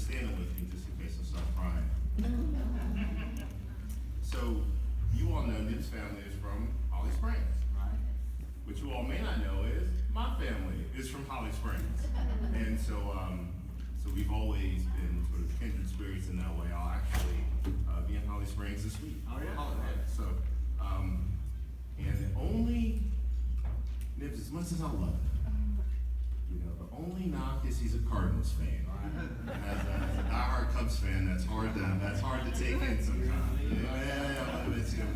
standing with me just in case I start crying. So, you all know Nibs family is from Holly Springs, right? What you all may not know is my family is from Holly Springs. And so we've always been sort of kindred spirits in that way. I'll actually be in Holly Springs this week. Oh, yeah? So, and only Nibs, as much as I love it, you know, the only knock is he's a Cardinals fan. As a diehard Cubs fan, that's hard to take in sometimes.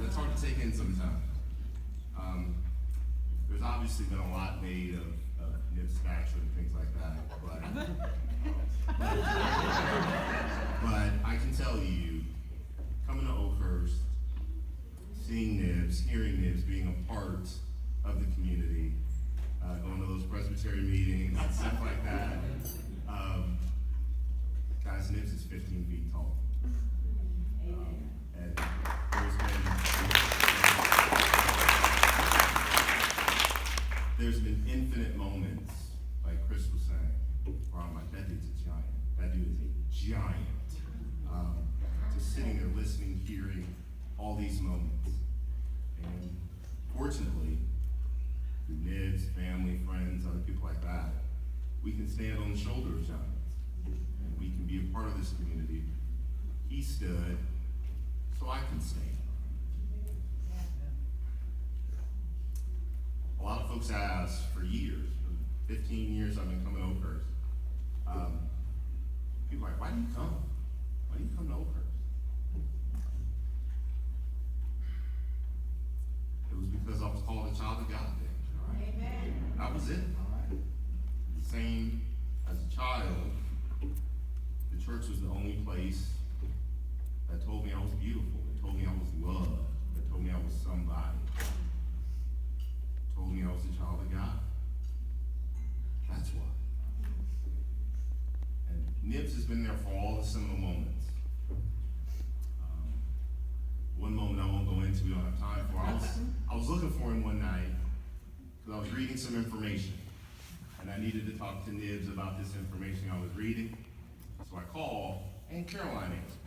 That's hard to take in sometimes. There's obviously been a lot made of Nibs' stature and things like that, but I can tell you, coming to Oakhurst, seeing Nibs, hearing Nibs, being a part of the community, going to those Presbyterian meetings and stuff like that. Guys, Nibs is 15 feet tall. And there's been infinite moments, like Chris was saying, where I'm like, that dude's a giant. That dude is a giant. Just sitting there listening, hearing all these moments. And fortunately, through Nibs, family, friends, other people like that, we can stand on the shoulder of giants. And we can be a part of this community. He stood, so I can stand. A lot of folks ask for years, for 15 years I've been coming to Oakhurst. People are like, why do you come? Why do you come to Oakhurst? It was because I was called a child of God there. Right? Amen. That was it. All right. The same as a child, the church was the only place that told me I was beautiful, that told me I was loved, that told me I was somebody, told me I was a child of God. That's why. And Nibs has been there for all the similar moments. One moment I won't go into, we don't have time for. I was looking for him one night because I was reading some information, and I needed to talk to Nibs about this information I was reading. So I called, and Caroline answers.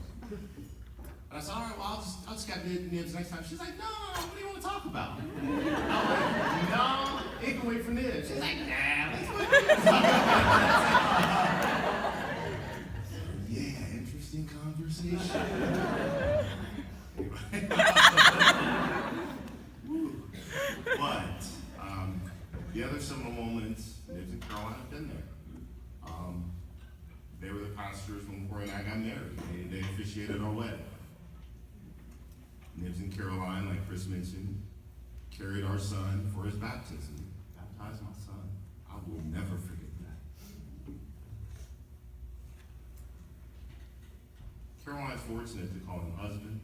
And I said, all right, well, I'll just get Nibs next time. She's like, no, what do you want to talk about? I'm like, no, it can wait for Nibs. She's like, nah, let's wait for Nibs. Yeah, interesting conversation. But the other similar moments, Nibs and Caroline have been there. They were the pastors when Corey and I got married. They officiated our wedding. Nibs and Caroline, like Chris mentioned, carried our son for his baptism. Baptized my son. I will never forget that. Caroline's fortunate to call him husband.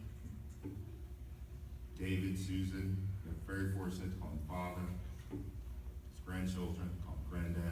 David, Susan, they're very fortunate to call him father. His grandchildren, call him granddad.